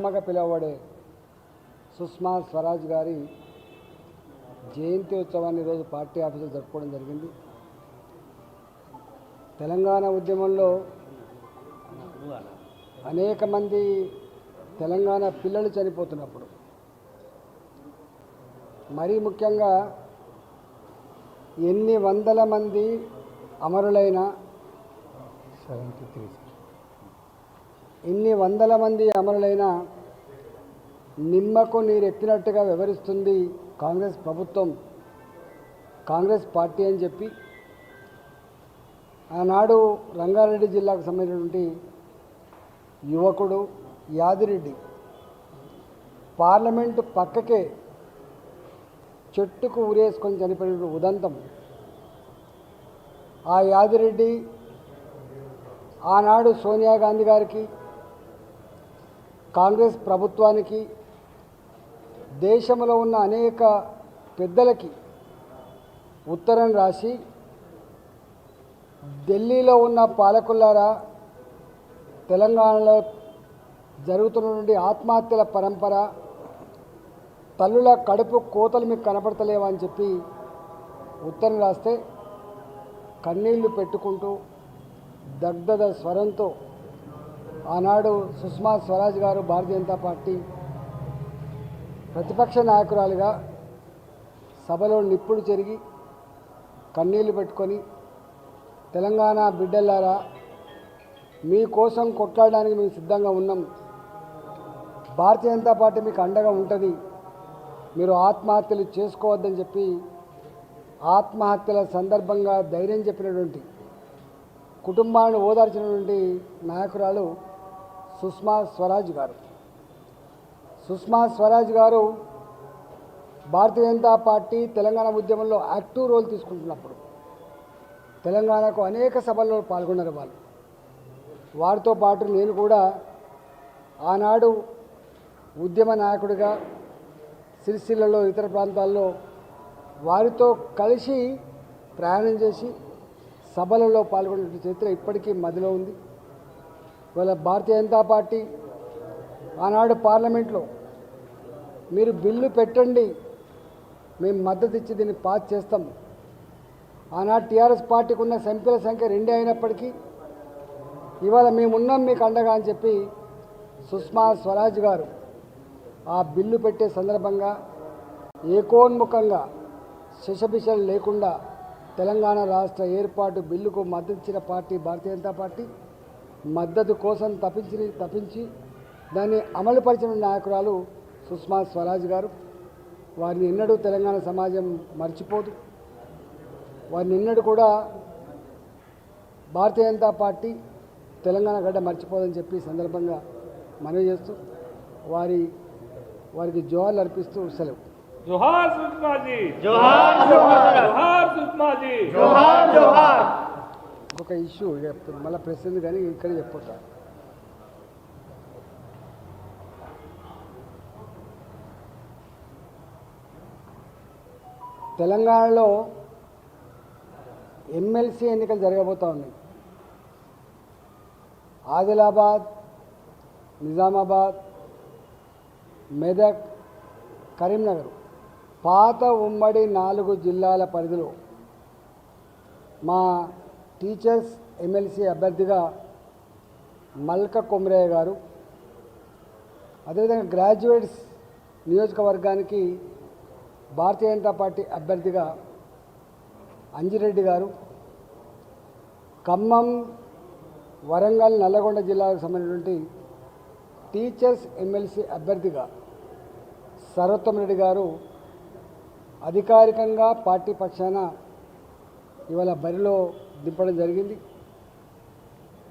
అమ్మగా పిలువబడే సుష్మా స్వరాజ్ గారి జయంతి ఉత్సవాన్ని ఈరోజు పార్టీ ఆఫీసులో జరుపుకోవడం జరిగింది. తెలంగాణ ఉద్యమంలో అనేక మంది తెలంగాణ పిల్లలు చనిపోతున్నప్పుడు, మరీ ముఖ్యంగా ఎన్ని వందల మంది అమరులైన ఇన్ని వందల మంది అమరులైన నిమ్మకు నీరెత్తినట్టుగా వివరిస్తుంది కాంగ్రెస్ ప్రభుత్వం, కాంగ్రెస్ పార్టీ అని చెప్పి ఆనాడు రంగారెడ్డి జిల్లాకు సంబంధించినటువంటి యువకుడు యాదిరెడ్డి పార్లమెంటు పక్కకే చెట్టుకు ఉరేసుకొని చనిపోయిన ఉదంతం. ఆ యాదిరెడ్డి ఆనాడు సోనియా గాంధీ గారికి, కాంగ్రెస్ ప్రభుత్వానికి, దేశంలో ఉన్న అనేక పెద్దలకి ఉత్తరం రాసి, ఢిల్లీలో ఉన్న పాలకులారా, తెలంగాణలో జరుగుతున్నటువంటి ఆత్మహత్యల పరంపర, తల్లుల కడుపు కోతలు మీకు కనపడతలేవా అని చెప్పి ఉత్తరం రాస్తే కన్నీళ్లు పెట్టుకుంటూ దగ్ధ స్వరంతో ఆనాడు సుష్మా స్వరాజ్ గారు భారతీయ జనతా పార్టీ ప్రతిపక్ష నాయకురాలుగా సభలో నిప్పులు చెరిగి కన్నీళ్లు పెట్టుకొని, తెలంగాణ బిడ్డలారా, మీకోసం కొట్లాడడానికి మేము సిద్ధంగా ఉన్నాం, భారతీయ జనతా పార్టీ మీకు అండగా ఉంటుంది, మీరు ఆత్మహత్యలు చేసుకోవద్దని చెప్పి ఆత్మహత్యల సందర్భంగా ధైర్యం చెప్పినటువంటి, కుటుంబాన్ని ఓదార్చినటువంటి నాయకురాలు సుష్మా స్వరాజ్ గారు. సుష్మా స్వరాజ్ గారు భారతీయ జనతా పార్టీ తెలంగాణ ఉద్యమంలో యాక్టివ్ రోల్ తీసుకుంటున్నప్పుడు తెలంగాణకు అనేక సభల్లో పాల్గొన్నారు వాళ్ళు. వారితో పాటు నేను కూడా ఆనాడు ఉద్యమ నాయకుడిగా సిరిసిల్లలో ఇతర ప్రాంతాల్లో వారితో కలిసి ప్రయాణం చేసి సభలలో పాల్గొనే చరిత్ర ఇప్పటికీ మదిలో ఉంది. ఇవాళ భారతీయ జనతా పార్టీ ఆనాడు పార్లమెంట్లో మీరు బిల్లు పెట్టండి, మేము మద్దతు ఇచ్చి దీన్ని పాస్ చేస్తాం. ఆనాడు టీఆర్ఎస్ పార్టీకి ఉన్న ఎంపీల సంఖ్య 2 అయినప్పటికీ ఇవాళ మేమున్నాం మీకు అండగా అని చెప్పి సుష్మా స్వరాజ్ గారు ఆ బిల్లు పెట్టే సందర్భంగా ఏకోన్ముఖంగా శశబిషలు లేకుండా తెలంగాణ రాష్ట్ర ఏర్పాటు బిల్లుకు మద్దతు ఇచ్చిన పార్టీ భారతీయ జనతా పార్టీ. మద్దతు కోసం తప్పించి దాన్ని అమలుపరిచిన నాయకురాలు సుష్మా స్వరాజ్ గారు. వారిని ఎన్నడూ తెలంగాణ సమాజం మర్చిపోదు. వారిని ఎన్నడూ కూడా భారతీయ జనతా పార్టీ తెలంగాణ గడ్డ మర్చిపోదని చెప్పి సందర్భంగా మనవి చేస్తూ వారికి జోహార్లు అర్పిస్తూ సెలవు. जोहार सुषमा जी, जोहार जोहार, जोहार सुषमा जी, जोहार जोहार. ఒక ఇష్యూ మళ్ళీ ప్రెస్ ఉంది కానీ ఇక్కడ చెప్పొచ్చా? తెలంగాణలో ఎమ్మెల్సీ ఎన్నికలు జరగబోతూ ఉన్నాయి. ఆదిలాబాద్, నిజామాబాద్, మెదక్, కరీంనగర్ పాత ఉమ్మడి 4 జిల్లాల పరిధిలో మా టీచర్స్ ఎమ్మెల్సీ అభ్యర్థిగా మల్క కొమరయ్య గారు, అదేవిధంగా గ్రాడ్యుయేట్స్ నియోజకవర్గానికి భారతీయ జనతా పార్టీ అభ్యర్థిగా అంజిరెడ్డి గారు, ఖమ్మం, వరంగల్, నల్లగొండ జిల్లాలకు సంబంధించినటువంటి టీచర్స్ ఎమ్మెల్సీ అభ్యర్థిగా సర్వోత్తమ్ రెడ్డి గారు అధికారికంగా పార్టీ పక్షాన ఇవాళ బరిలో దింపడం జరిగింది.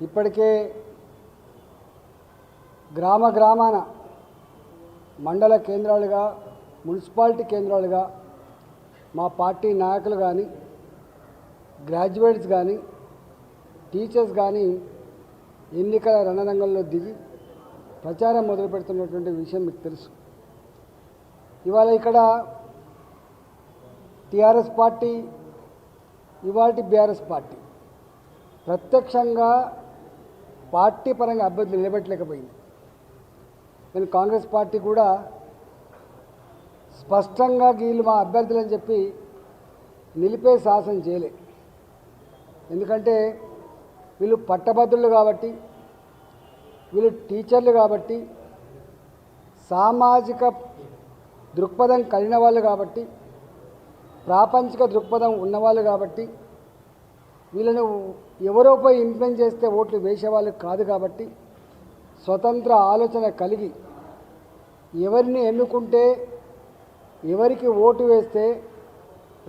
ఇప్పటికే గ్రామాన మండల కేంద్రాలుగా, మున్సిపాలిటీ కేంద్రాలుగా మా పార్టీ నాయకులు కానీ, గ్రాడ్యుయేట్స్ కానీ, టీచర్స్ కానీ ఎన్నికల రణరంగంలో దిగి ప్రచారం మొదలు పెడుతున్నటువంటి విషయం మీకు తెలుసు. ఇవాళ ఇక్కడ టీఆర్ఎస్ పార్టీ, ఇవాటి బీఆర్ఎస్ పార్టీ ప్రత్యక్షంగా పార్టీ పరంగా అభ్యర్థులు నిలబెట్టలేకపోయింది. కానీ కాంగ్రెస్ పార్టీ కూడా స్పష్టంగా వీళ్ళు మా అభ్యర్థులని చెప్పి నిలిపే సాహసం చేయలే. ఎందుకంటే వీళ్ళు పట్టభద్రులు కాబట్టి, వీళ్ళు టీచర్లు కాబట్టి, సామాజిక దృక్పథం కలిగిన వాళ్ళు కాబట్టి, ప్రాపంచిక దృక్పథం ఉన్నవాళ్ళు కాబట్టి, వీళ్ళను ఎవరో పోయి ఇన్ఫ్లుయెన్స్ చేస్తే ఓట్లు వేసేవాళ్ళు కాదు కాబట్టి, స్వతంత్ర ఆలోచన కలిగి ఎవరిని ఎన్నుకుంటే, ఎవరికి ఓటు వేస్తే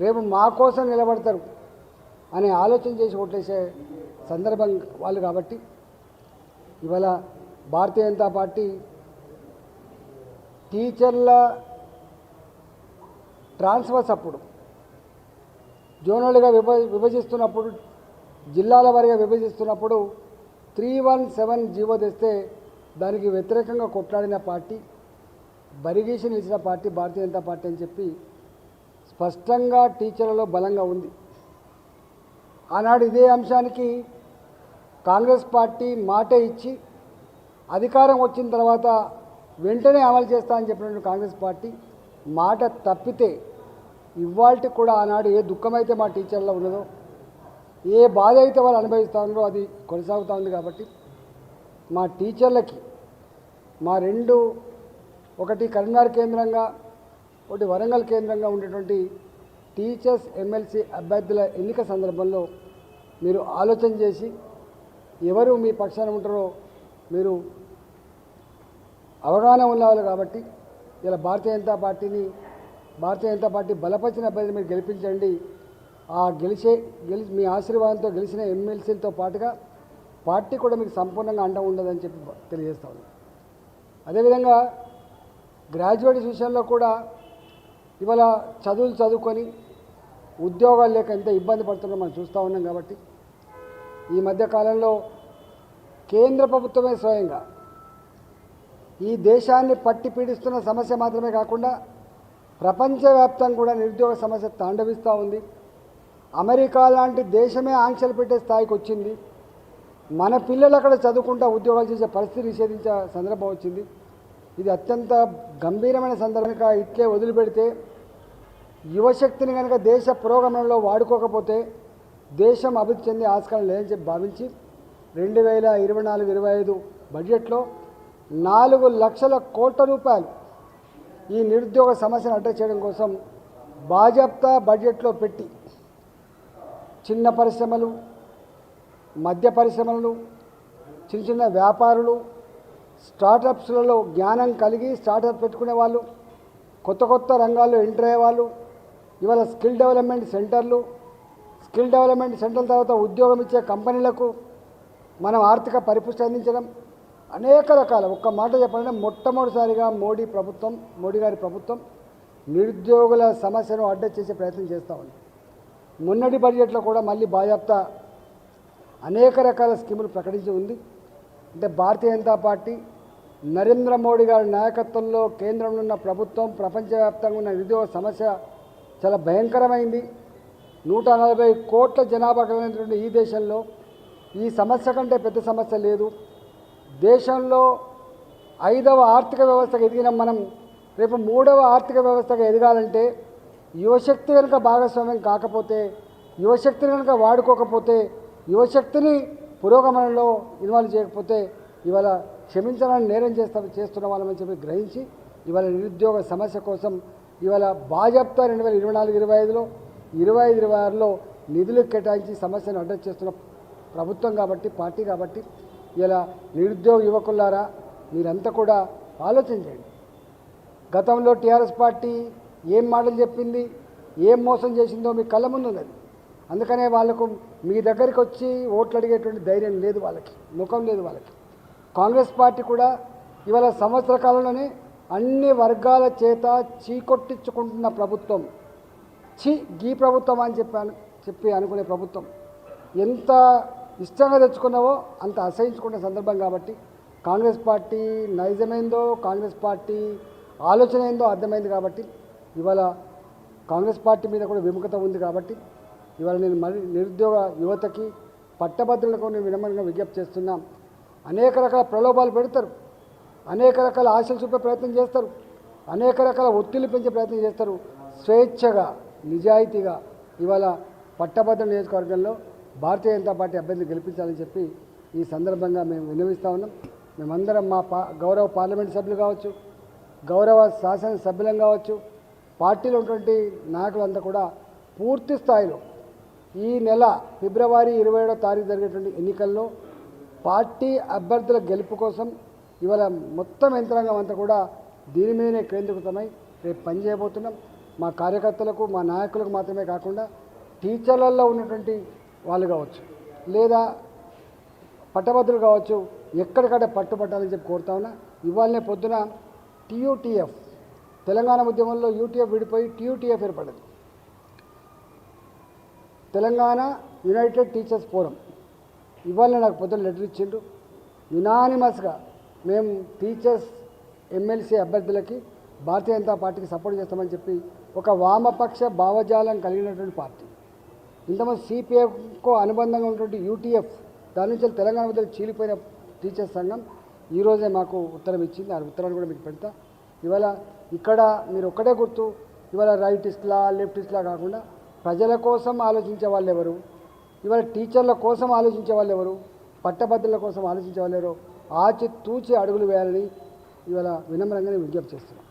రేపు మా కోసం నిలబడతారు అనే ఆలోచన చేసి ఓట్లేసే సందర్భం వాళ్ళు కాబట్టి, ఇవాళ భారతీయ జనతా పార్టీ టీచర్ల ట్రాన్స్ఫర్స్ అప్పుడు జోనల్గా విభజిస్తున్నప్పుడు, జిల్లాల వారీగా విభజిస్తున్నప్పుడు 317 జీవో తెస్తే దానికి వ్యతిరేకంగా కొట్లాడిన పార్టీ, బరిగీసి నిలిచిన పార్టీ భారతీయ జనతా పార్టీ అని చెప్పి స్పష్టంగా టీచర్లలో బలంగా ఉంది. ఆనాడు ఇదే అంశానికి కాంగ్రెస్ పార్టీ మాట ఇచ్చి అధికారం వచ్చిన తర్వాత వెంటనే అమలు చేస్తా అని చెప్పినట్టు కాంగ్రెస్ పార్టీ మాట తప్పితే ఇవాళకి కూడా ఆనాడు ఏ దుఃఖమైతే మా టీచర్లో ఉన్నదో, ఏ బాధ అయితే వాళ్ళు అనుభవిస్తూ ఉన్నారో అది కొనసాగుతూ ఉంది. కాబట్టి మా టీచర్లకి మా రెండు, ఒకటి కరీంనగర్ కేంద్రంగా, ఒకటి వరంగల్ కేంద్రంగా ఉండేటువంటి టీచర్స్ ఎమ్మెల్సీ అభ్యర్థుల ఎన్నిక సందర్భంలో మీరు ఆలోచన చేసి ఎవరు మీ పక్షాన ఉంటారో మీరు అవగాహన ఉన్నవాళ్ళు కాబట్టి ఇలా భారతీయ జనతా పార్టీ బలపరిచిన అభ్యర్థి మీరు గెలిపించండి. ఆ మీ ఆశీర్వాదంతో గెలిచిన ఎమ్మెల్సీలతో పాటుగా పార్టీ కూడా మీకు సంపూర్ణంగా అండ ఉండదని చెప్పి తెలియజేస్తా ఉన్నాను. అదేవిధంగా గ్రాడ్యుయేట్స్ విషయంలో కూడా ఇవాళ చదువుకొని ఉద్యోగాలు లేక ఎంత ఇబ్బంది పడుతున్నారో మనం చూస్తూ ఉన్నాం. కాబట్టి ఈ మధ్యకాలంలో కేంద్ర ప్రభుత్వమే స్వయంగా ఈ దేశాన్ని పట్టి పీడిస్తున్న సమస్య మాత్రమే కాకుండా ప్రపంచవ్యాప్తంగా కూడా నిరుద్యోగ సమస్య తాండవిస్తూ ఉంది. అమెరికా లాంటి దేశమే ఆంక్షలు పెట్టే స్థాయికి వచ్చింది. మన పిల్లలు అక్కడ చదువుకుంటూ ఉద్యోగాలు చేసే పరిస్థితి నిషేధించే సందర్భం వచ్చింది. ఇది అత్యంత గంభీరమైన సందర్భంగా ఇట్లే వదిలిపెడితే, యువశక్తిని కనుక దేశ పురోగమనంలో వాడుకోకపోతే దేశం అభివృద్ధి చెందే ఆస్కారం లేదని చెప్పి భావించి 2024-25 బడ్జెట్లో 4 లక్షల కోట్ల రూపాయలు ఈ నిరుద్యోగ సమస్యను అడ్రస్ చేయడం కోసం బాజాప్తా బడ్జెట్లో పెట్టి చిన్న పరిశ్రమలు, మధ్య పరిశ్రమలు, చిన్న వ్యాపారులు, స్టార్టప్స్లలో జ్ఞానం కలిగి స్టార్టప్ పెట్టుకునే వాళ్ళు, కొత్త రంగాల్లో ఎంటర్ అయ్యే వాళ్ళు, ఇవాళ స్కిల్ డెవలప్మెంట్ సెంటర్ల తర్వాత ఉద్యోగం ఇచ్చే కంపెనీలకు మనం ఆర్థిక పరిపుష్టి అందించడం, అనేక రకాల, ఒక్క మాట చెప్పాలంటే మొట్టమొదటిసారిగా మోడీ గారి ప్రభుత్వం నిరుద్యోగుల సమస్యను అడ్రస్ చేసే ప్రయత్నం చేస్తూ ఉంది. మొన్నటి బడ్జెట్లో కూడా మళ్ళీ బాజాప్తా అనేక రకాల స్కీములు ప్రకటించి ఉంది. అంటే భారతీయ జనతా పార్టీ నరేంద్ర మోడీ గారి నాయకత్వంలో కేంద్రంలో ఉన్న ప్రభుత్వం ప్రపంచవ్యాప్తంగా ఉన్న నిరుద్యోగ సమస్య చాలా భయంకరమైంది. 140 కోట్ల జనాభా కలిగినటువంటి ఈ దేశంలో ఈ సమస్య కంటే పెద్ద సమస్య లేదు. దేశంలో 5వ ఆర్థిక వ్యవస్థగా ఎదిగిన మనం రేపు 3వ ఆర్థిక వ్యవస్థగా ఎదగాలంటే యువశక్తి కనుక భాగస్వామ్యం కాకపోతే, యువశక్తిని కనుక వాడుకోకపోతే, యువశక్తిని పురోగమనంలో ఇన్వాల్వ్ చేయకపోతే ఇవాళ క్షమించాలని నేరం చేస్తున్న వాళ్ళమని చెప్పి గ్రహించి ఇవాళ నిరుద్యోగ సమస్య కోసం ఇవాళ బాజాప్తా 2024-25లో 25-26లో నిధులు కేటాయించి సమస్యను అడ్రస్ చేస్తున్న ప్రభుత్వం కాబట్టి, పార్టీ కాబట్టి ఇలా నిరుద్యోగ యువకులారా మీరంతా కూడా ఆలోచన చేయండి. గతంలో టీఆర్ఎస్ పార్టీ ఏం మాటలు చెప్పింది, ఏం మోసం చేసిందో మీ కళ్ళ ముందు ఉన్నది. అందుకనే వాళ్ళకు మీ దగ్గరికి వచ్చి ఓట్లు అడిగేటువంటి ధైర్యం లేదు, వాళ్ళకి ముఖం లేదు వాళ్ళకి. కాంగ్రెస్ పార్టీ కూడా ఇవాళ సంవత్సర కాలంలోనే అన్ని వర్గాల చేత చీకొట్టించుకుంటున్న ప్రభుత్వం, గీ ప్రభుత్వం అని చెప్పి అనుకునే ప్రభుత్వం ఎంత ఇష్టంగా తెచ్చుకున్నావో అంత అసహించుకున్న సందర్భం. కాబట్టి కాంగ్రెస్ పార్టీ నైజమైందో, కాంగ్రెస్ పార్టీ ఆలోచన ఏందో అర్థమైంది. కాబట్టి ఇవాళ కాంగ్రెస్ పార్టీ మీద కూడా విముఖత ఉంది. కాబట్టి ఇవాళ నేను నిరుద్యోగ యువతకి, పట్టభద్రులకు నేను వినమ్రంగా విజ్ఞప్తి చేస్తున్నా. అనేక రకాల ప్రలోభాలు పెడతారు. అనేక రకాల ఆశలు చూపే ప్రయత్నం చేస్తారు, అనేక రకాల ఒత్తిళ్లు పెంచే ప్రయత్నం చేస్తారు. స్వేచ్ఛగా నిజాయితీగా ఇవాళ పట్టభద్రుల నియోజకవర్గంలో భారతీయ జనతా పార్టీ అభ్యర్థిని గెలిపించాలని చెప్పి ఈ సందర్భంగా మేము విన్నవిస్తూ ఉన్నాం. మేమందరం మా గౌరవ పార్లమెంట్ సభ్యులు కావచ్చు, గౌరవ శాసనసభ్యులం కావచ్చు, పార్టీలో ఉన్నటువంటి నాయకులంతా కూడా పూర్తి స్థాయిలో ఈ నెల ఫిబ్రవరి 27వ తారీఖు జరిగేటువంటి ఎన్నికల్లో పార్టీ అభ్యర్థుల గెలుపు కోసం ఇవాళ మొత్తం యంత్రాంగం అంతా కూడా దీని మీదనే కేంద్రీకృతమై రేపు పనిచేయబోతున్నాం. మా కార్యకర్తలకు మా నాయకులకు మాత్రమే కాకుండా టీచర్లలో ఉన్నటువంటి వాళ్ళు కావచ్చు లేదా పట్టభద్రులు కావచ్చు ఎక్కడికక్కడ పట్టుబట్టాలని చెప్పి కోరుతా ఉన్నా. ఇవాళనే పొద్దున TUTF తెలంగాణ ఉద్యమంలో UTF విడిపోయి TUTF ఏర్పడ్డది, తెలంగాణ యునైటెడ్ టీచర్స్ ఫోరం. ఇవాళ నాకు పొద్దున లెటర్ ఇచ్చిండు, యునానిమస్గా మేము టీచర్స్ ఎమ్మెల్సీ అభ్యర్థులకి భారతీయ జనతా పార్టీకి సపోర్ట్ చేస్తామని చెప్పి ఒక వామపక్ష భావజాలం కలిగినటువంటి పార్టీ, ఇంతమంది CPFకు అనుబంధంగా ఉన్నటువంటి UTF, దాని నుంచి తెలంగాణ మధ్య చీలిపోయిన టీచర్స్ సంఘం ఈరోజే మాకు ఉత్తరం ఇచ్చింది. ఆ ఉత్తరాన్ని కూడా మీకు పెడతా. ఇవాళ ఇక్కడ మీరు ఒక్కటే గుర్తు, ఇవాళ రైటిస్ట్లా లెఫ్టిస్ట్లా కాకుండా ప్రజల కోసం ఆలోచించే వాళ్ళు ఎవరు, ఇవాళ టీచర్ల కోసం ఆలోచించే వాళ్ళు ఎవరు, పట్టభద్రుల కోసం ఆలోచించే వాళ్ళు ఎవరు ఆచితూచి అడుగులు వేయాలని ఇవాళ వినమ్రంగా విజ్ఞప్తి చేస్తున్నాం.